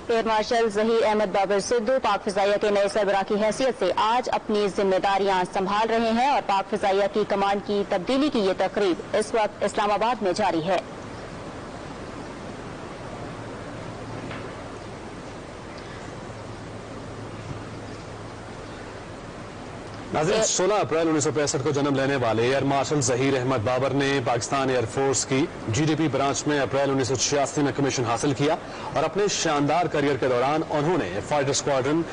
Air marshal Zaheer Ahmed Babar Sidhu पाक फिजाइया के नए सरबराह की हैसियत से आज अपनी जिम्मेदारियां संभाल रहे हैं और पाक फिजाइया की कमान की तब्दीली की ये तकरीब इस वक्त इस्लामाबाद में जारी है। नाज़रीन, 16 अप्रैल 1965 को जन्म लेने वाले एयर मार्शल जहीर अहमद बाबर ने पाकिस्तान एयरफोर्स की जीडीपी ब्रांच में अप्रैल 1986 में कमीशन हासिल किया और अपने शानदार करियर के दौरान उन्होंने fighter squadron,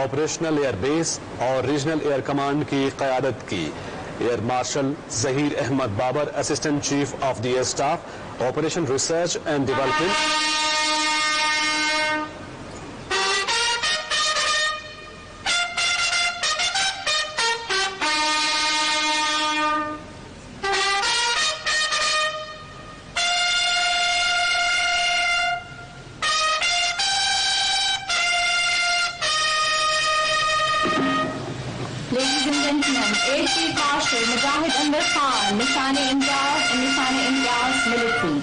operational air base और रीजनल एयर कमांड की क़यादत की। Air marshal Zaheer Ahmed Babar assistant chief of the air staff, operation research and development, Ladies and gentlemen, Air Chief Marshal Mujahid Anwar Khan, Nishan-e-Imtiaz and Nishan-e-Imtiaz Military.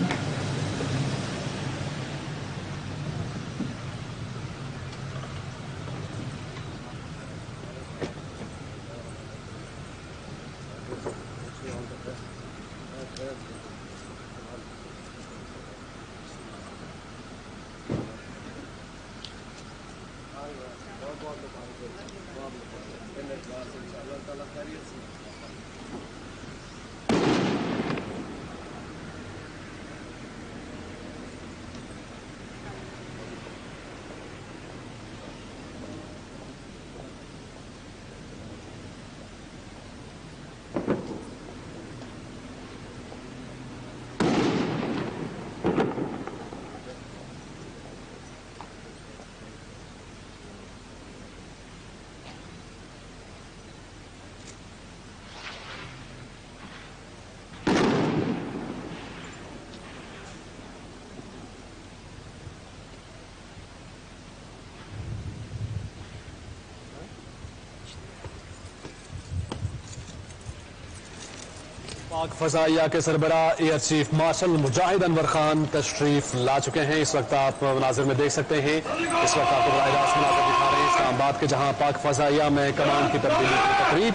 पाक फजाइया के सरबरा air chief martial मुजाहिद अनवर खान तशरीफ ला चुके हैं। इस वक्त आप मनाजिर में देख सकते हैं, इस वक्त आपको बराह रास्त मनाजिर दिखा रहे हैं इस्लामाबाद के, जहां पाक फजाइया में कमान की तब्दीली की तकरीब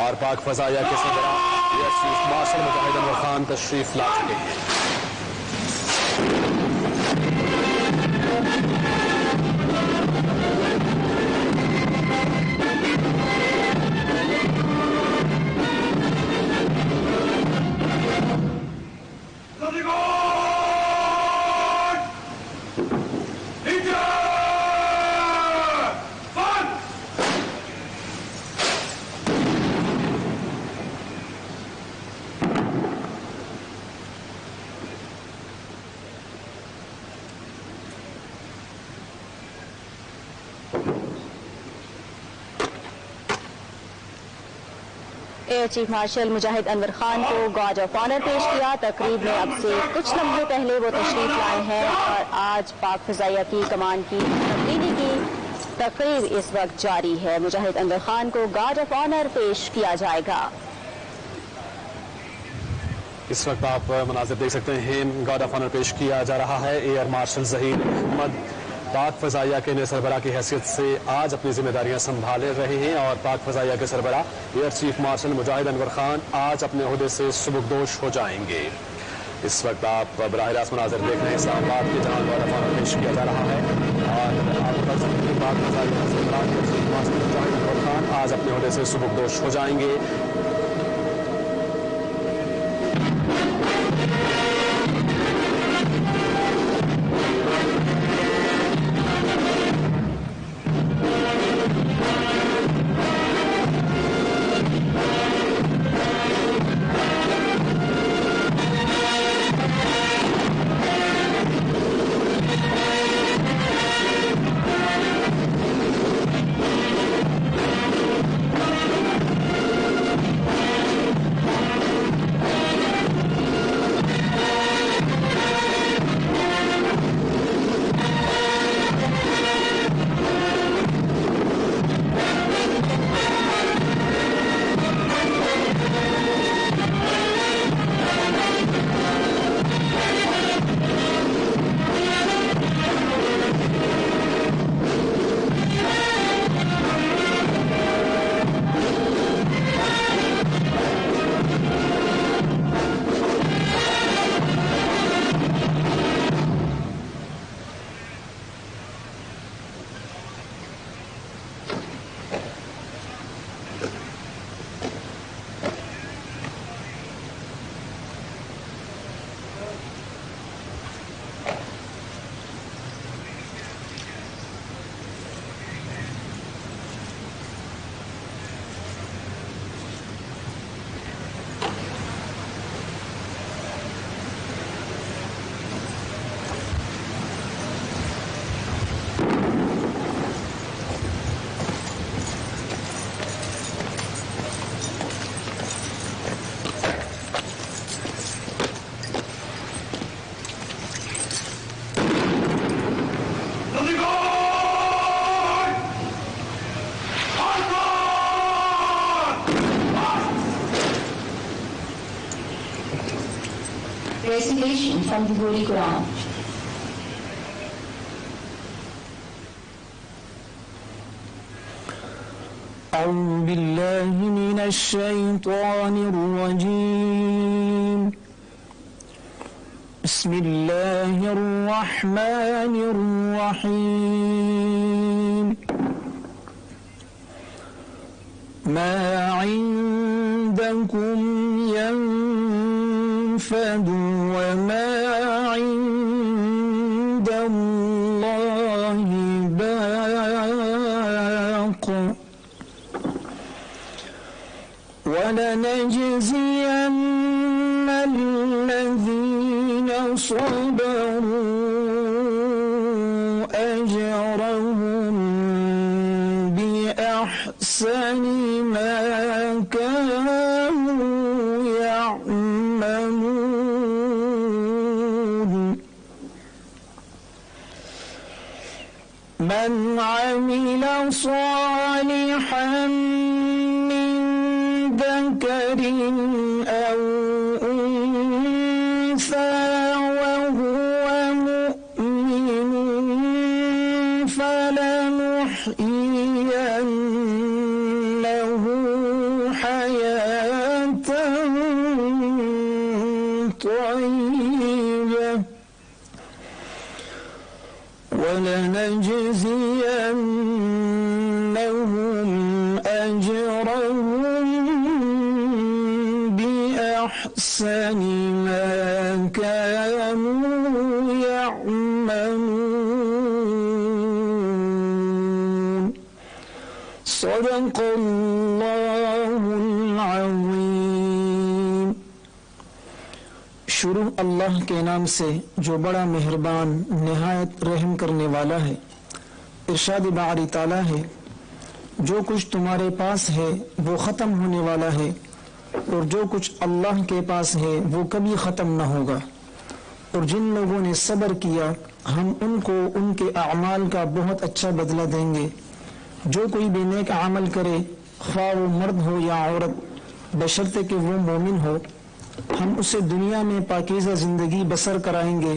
और पाक फजाइया के सरबरा एयर चीफ मार्शल मुजाहिद अनवर खान तशरीफ ला चुके हैं। एयर चीफ मार्शल मुजाहिद अनवर खान को गार्ड ऑफ ऑनर पेश किया। तकरीब में अब से कुछ लम्हे पहले वो तशरीफ लाए हैं और आज पाक फिजाइया की कमान की तब्दीली की तकरीब इस वक्त जारी है। मुजाहिद अनवर खान को गार्ड ऑफ ऑनर पेश किया जाएगा। इस वक्त आप मनाजिर देख सकते हैं, गार्ड ऑफ ऑनर पेश किया जा रहा है। एयर मार्शल जहीर अहमद पाक फजाइया के नए सरबराह की हैसियत से आज अपनी जिम्मेदारियां संभाले रहे हैं और पाक फजाइया के सरबराह एयर चीफ मार्शल मुजाहिद अनवर खान आज अपने ओहदे से सुबुकदोश हो जाएंगे। इस वक्त आप बराह रास्त मनाजिर देख रहे हैं इस्लामाबाद के, जहां गार्ड ऑफ ऑनर पेश किया जा रहा है और आपको बता सकते हैं पाक फजाइया के सरबराह एयर चीफ मार्शल मुजाहिद अनवर खान आज अपने ओहदे से सुबुकदोश हो जाएंगे। recitation from the Holy Quran. أعوذ بالله من الشيطان الرجيم بسم الله الرحمن الرحيم ما عندكم ينفد وما عند الله باق ولنجزين الذين صبروا أجرهم بأحسن ما كانوا يعملون من عمل صالحا ذكر أو أنثى وهو مؤمن فلنحيينه حياة طيبة ولنجزينهم أجرهم بأحسن ما كانوا يعملون صدق الله العظيم शुरू अल्लाह के नाम से जो बड़ा मेहरबान निहायत रहम करने वाला है। इरशाद बारी ताला है, जो कुछ तुम्हारे पास है वो ख़त्म होने वाला है और जो कुछ अल्लाह के पास है वो कभी ख़त्म न होगा। और जिन लोगों ने सब्र किया हम उनको उनके अमाल का बहुत अच्छा बदला देंगे। जो कोई भी नेक अमल करे, ख्वाह वो मर्द हो या औरत, बशर्ते कि वो मोमिन हो, हम उसे दुनिया में पाकीज़ा ज़िंदगी बसर कराएंगे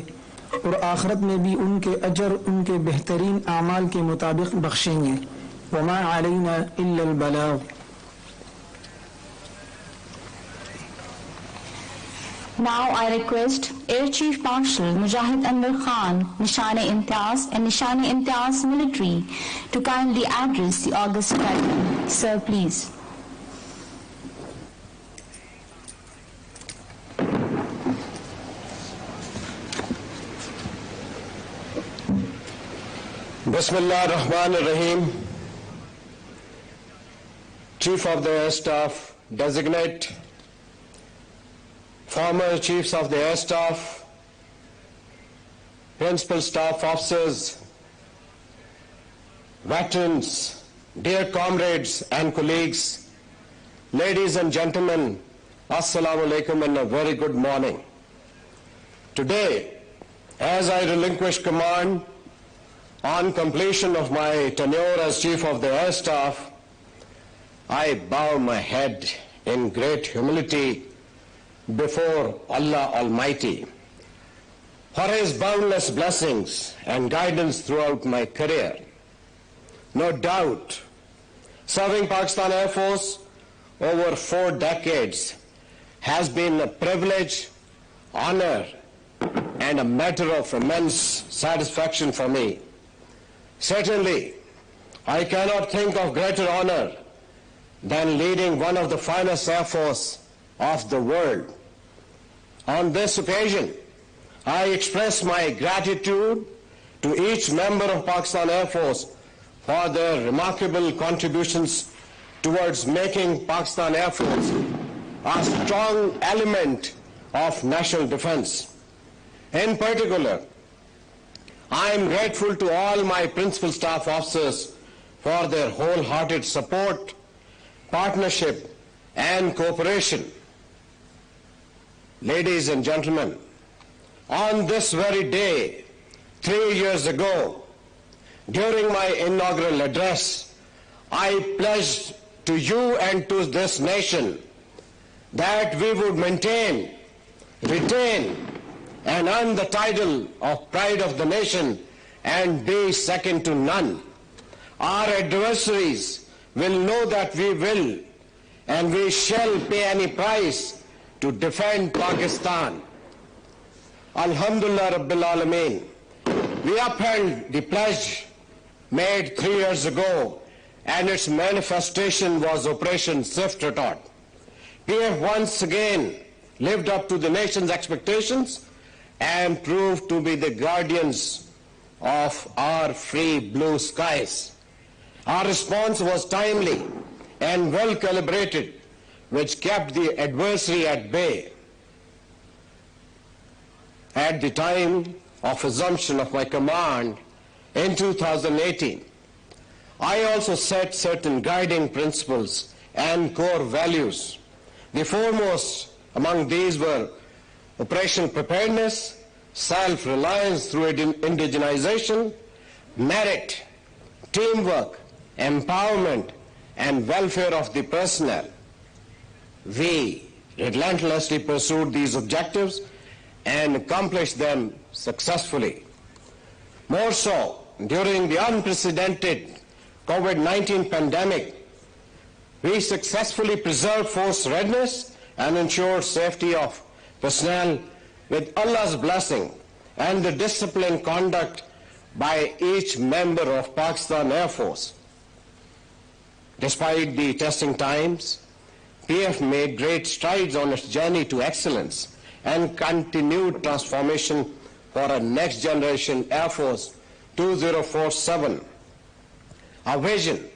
और आखिरत में भी उनके अजर उनके बेहतरीन अमाल के मुताबिक बख्शेंगे। वमा अलैना इल्लल बलाग। Now I request Air Chief Marshal Mujahid Anwar Khan, Nishan-e-Imtiaz and Nishan-e-Imtiaz Military to kindly address the August gathering. Sir, please. Bismillah ar-Rahman ar-Rahim. Chief of the Air Staff Designate, former Chiefs of the Air Staff, Principal Staff Officers, veterans, dear comrades and colleagues, ladies and gentlemen, Assalamu alaikum and a very good morning. Today, as I relinquish command on completion of my tenure as Chief of the Air Staff, I bow my head in great humility before Allah Almighty for His boundless blessings and guidance throughout my career. No doubt, serving Pakistan Air Force over 4 decades has been a privilege, honor, and a matter of immense satisfaction for me. Certainly, I cannot think of greater honor than leading one of the finest Air Force of the world. On this occasion, I express my gratitude to each member of Pakistan Air Force for their remarkable contributions towards making Pakistan Air Force a strong element of national defense. In particular, I am grateful to all my principal staff officers for their wholehearted support, partnership, and cooperation. Ladies and gentlemen, on this very day, 3 years ago, during my inaugural address, I pledged to you and to this nation that we would maintain, retain, and earn the title of pride of the nation and be second to none. Our adversaries will know that we will and we shall pay any price to defend Pakistan. Alhamdulillah Rabbil Alameen. We upheld the pledge made 3 years ago, and its manifestation was Operation Swift Retort. PF once again lived up to the nation's expectations and proved to be the guardians of our free blue skies. Our response was timely and well calibrated, which kept the adversary at bay. At the time of assumption of my command in 2018, I also set certain guiding principles and core values. The foremost among these were operational preparedness, self-reliance through indigenization, merit, teamwork, empowerment, and welfare of the personnel. We relentlessly pursued these objectives and accomplished them successfully. More so, during the unprecedented COVID-19 pandemic, we successfully preserved force readiness and ensured safety of personnel with Allah's blessing and the disciplined conduct by each member of Pakistan Air Force. Despite the testing times, PF made great strides on its journey to excellence and continued transformation for a next generation Air Force 2047, a vision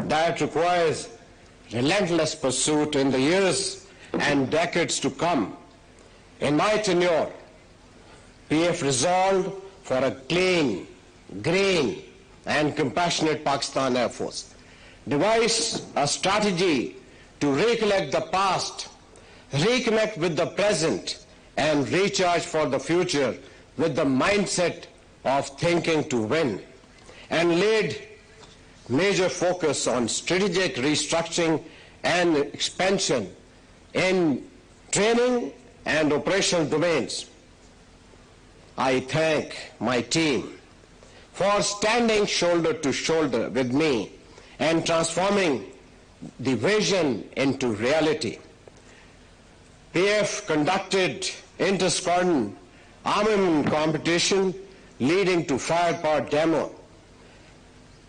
that requires relentless pursuit in the years and decades to come. In my tenure, PF resolved for a clean, green, and compassionate Pakistan Air Force. Devise a strategy to recollect the past, reconnect with the present, and recharge for the future with the mindset of thinking to win, and laid major focus on strategic restructuring and expansion in training and operational domains. I thank my team for standing shoulder to shoulder with me and transforming the vision into reality. PF conducted inter-squadron armament competition leading to firepower demo.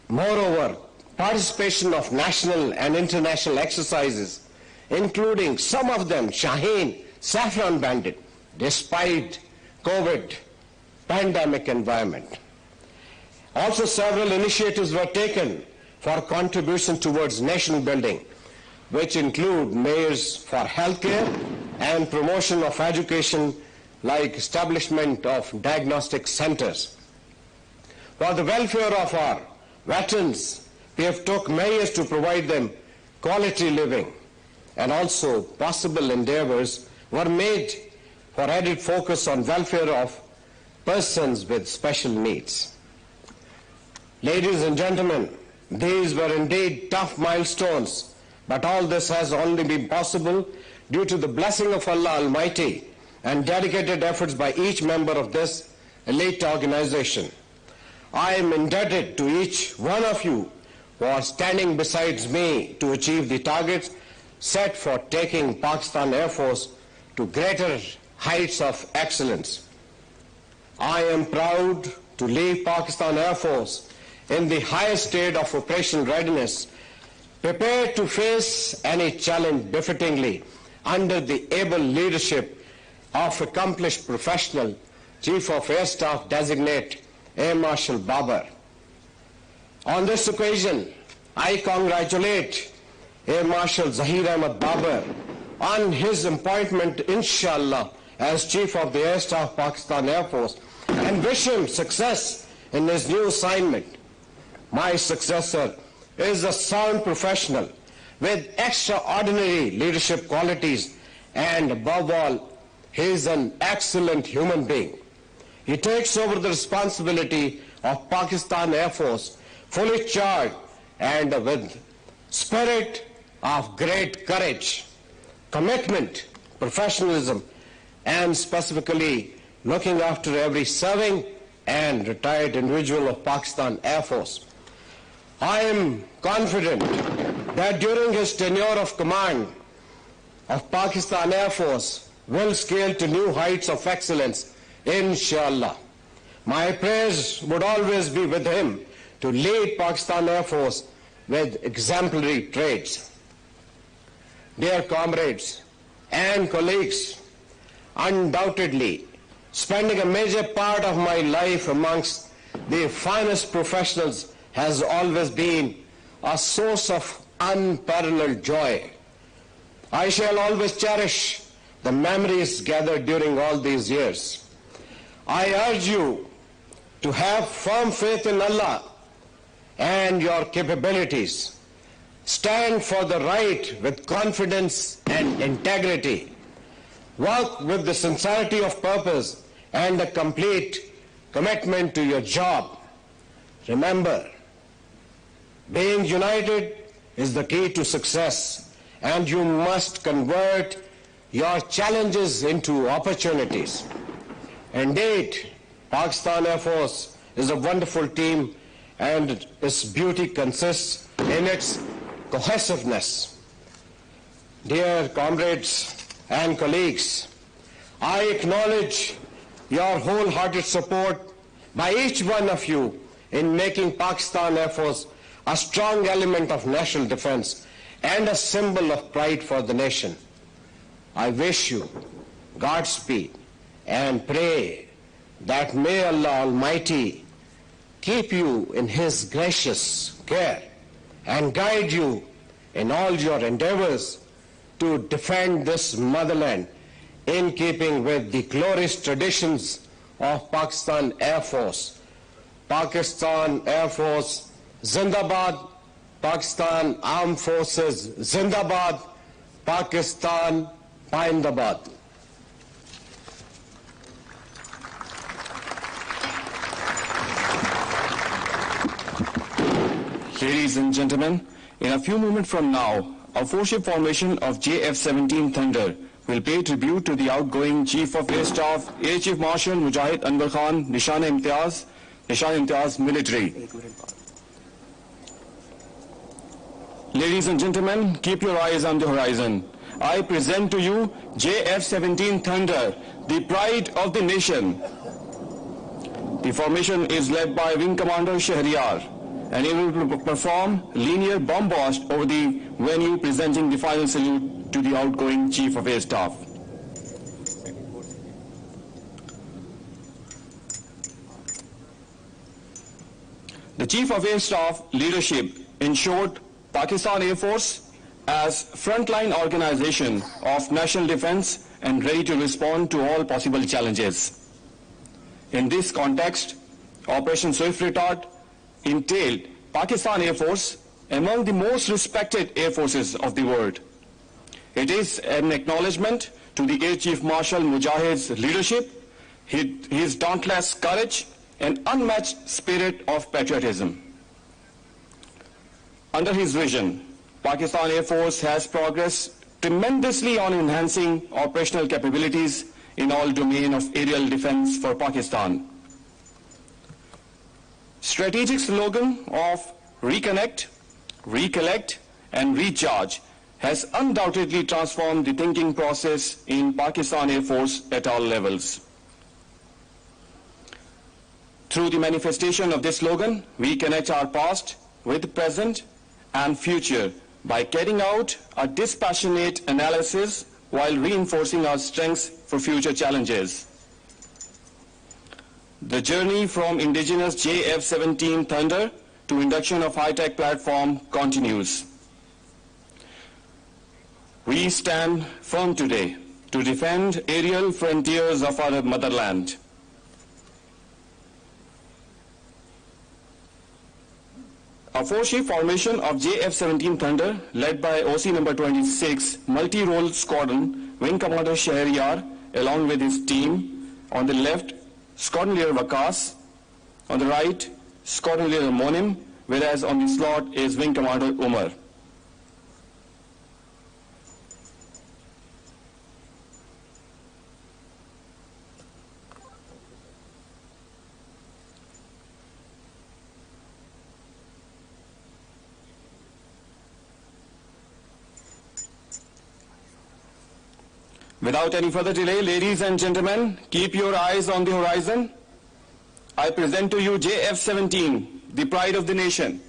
Moreover, participation of national and international exercises, including some of them Shaheen, Saffron Bandit, despite COVID pandemic environment. Also, several initiatives were taken for contribution towards nation building, which include measures for healthcare and promotion of education, like establishment of diagnostic centers. For the welfare of our veterans, we have took measures to provide them quality living, and also possible endeavors were made for added focus on welfare of persons with special needs. Ladies and gentlemen, these were indeed tough milestones, but all this has only been possible due to the blessing of Allah Almighty and dedicated efforts by each member of this elite organization. I am indebted to each one of you for standing beside me to achieve the targets set for taking Pakistan Air Force to greater heights of excellence. I am proud to leave Pakistan Air Force in the highest state of operational readiness, prepared to face any challenge befittingly under the able leadership of accomplished professional Chief of Air Staff Designate Air Marshal Babar. On this occasion, I congratulate Air Marshal Zahir Ahmad Babar on his appointment, inshallah, as Chief of the Air Staff Pakistan Air Force, and wish him success in his new assignment. My successor is a sound professional with extraordinary leadership qualities, and above all, he is an excellent human being. He takes over the responsibility of Pakistan Air Force fully charged and with spirit of great courage, commitment, professionalism, and specifically looking after every serving and retired individual of Pakistan Air Force. I am confident that during his tenure of command of Pakistan Air Force will scale to new heights of excellence, inshallah. My prayers would always be with him to lead Pakistan Air Force with exemplary traits. Dear comrades and colleagues, undoubtedly spending a major part of my life amongst the finest professionals has always been a source of unparalleled joy. I shall always cherish the memories gathered during all these years. I urge you to have firm faith in Allah and your capabilities. Stand for the right with confidence and integrity. Work with the sincerity of purpose and a complete commitment to your job. Remember, being united is the key to success, and you must convert your challenges into opportunities. Indeed, Pakistan Air Force is a wonderful team, and its beauty consists in its cohesiveness. Dear comrades and colleagues, I acknowledge your wholehearted support by each one of you in making Pakistan Air Force a strong element of national defense and a symbol of pride for the nation. I wish you Godspeed and pray that may Allah Almighty keep you in His gracious care and guide you in all your endeavors to defend this motherland in keeping with the glorious traditions of Pakistan Air Force. Pakistan Air Force Zindabad, Pakistan Armed Forces Zindabad, Pakistan Paindabad. Ladies and gentlemen, in a few moments from now, a four-ship formation of JF-17 Thunder will pay tribute to the outgoing Chief of Air Staff, Air Chief Marshal Mujahid Anwar Khan, Nishan-e-Imtiaz Military. Ladies and gentlemen, keep your eyes on the horizon. I present to you JF-17 Thunder, the pride of the nation. The formation is led by Wing Commander Shahriyar, and he will perform linear bomb blast over the venue, presenting the final salute to the outgoing Chief of Air Staff. The Chief of Air Staff leadership ensured Pakistan Air Force as frontline organization of national defense and ready to respond to all possible challenges. In this context, Operation Swift Retard entailed Pakistan Air Force among the most respected air forces of the world. It is an acknowledgement to the Air Chief Marshal Mujahid's leadership, his dauntless courage, and unmatched spirit of patriotism. Under his vision, Pakistan Air Force has progressed tremendously on enhancing operational capabilities in all domains of aerial defense for Pakistan. Strategic slogan of reconnect, recollect, and recharge has undoubtedly transformed the thinking process in Pakistan Air Force at all levels. Through the manifestation of this slogan, we connect our past with the present and future by carrying out a dispassionate analysis while reinforcing our strengths for future challenges. The journey from indigenous JF-17 Thunder to induction of high-tech platform continues. We stand firm today to defend aerial frontiers of our motherland. A four-ship formation of JF-17 Thunder, led by OC number 26, multi-role squadron, Wing Commander Shahriyar, along with his team. On the left, Squadron Leader Waqas. On the right, Squadron Leader Monim, whereas on the slot is Wing Commander Umar. Without any further delay, ladies and gentlemen, keep your eyes on the horizon. I present to you JF-17, the pride of the nation.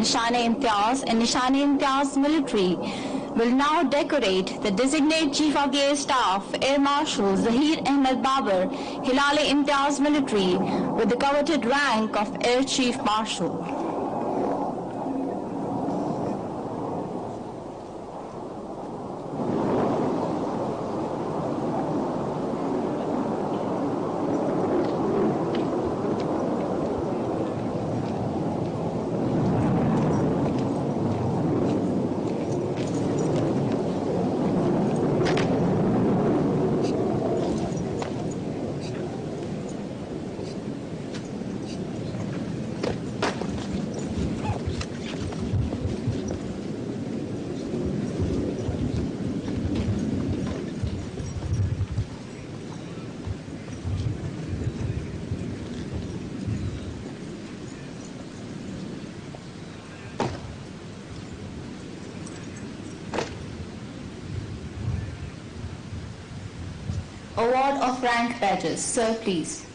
Nishane-e-Imtiaz and Nishane-e-Imtiaz military will now decorate the designated Chief of Air Staff, Air Marshal Zahir Ahmed Babar, Hilal-e-Imtiaz military with the coveted rank of Air Chief Marshal. Award of rank badges. Sir, please.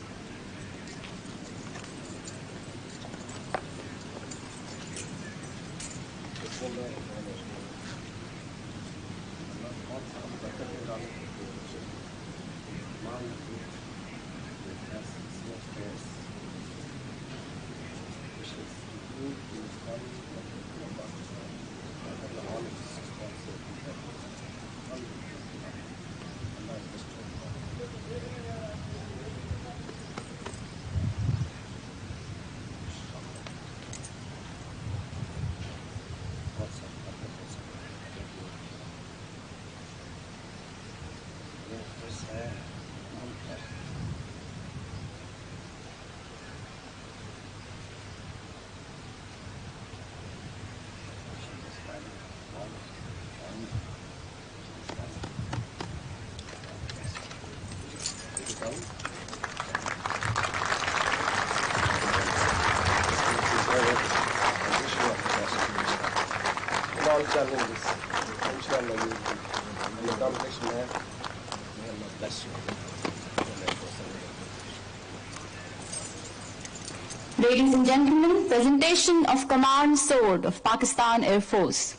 Ladies and gentlemen, presentation of Command Sword of Pakistan Air Force.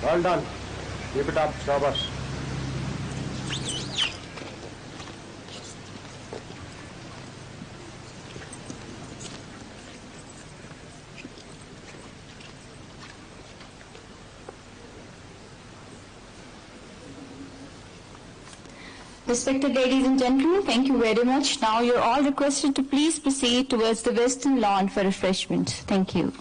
Well done. Keep it up, Shabash. Respected ladies and gentlemen, thank you very much. Now you're all requested to please proceed towards the western lawn for refreshment. Thank you.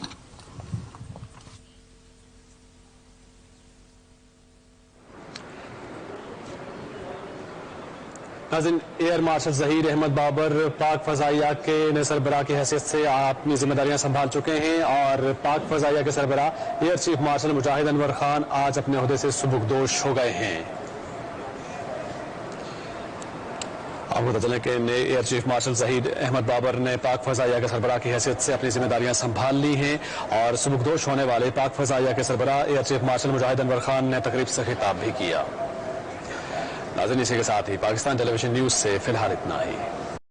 नाज़रीन, air marshal Zaheer Ahmed Babar पाक फ़ज़ाइया के सरबराह की हैसियत से अपनी जिम्मेदारियां संभाल चुके हैं और पाक फ़ज़ाइया के सरबराह एयर चीफ मार्शल मुजाहिद अनवर खान आज अपने ओहदे से सुबुकदोश हो गए हैं। आपको पता चले कि air chief marshal Zaheer Ahmed Babar ने पाक फ़ज़ाइया के सरबराह की हैसियत से अपनी जिम्मेदारियां संभाल ली हैं और सुबुकदोश होने वाले पाक फ़ज़ाइया के सरबराह एयर चीफ मार्शल मुजाहिद अनवर खान ने तकरीब से खिताब भी किया। नाज़रीन, इसी के साथ ही पाकिस्तान टेलीविजन न्यूज़ से फिलहाल इतना ही।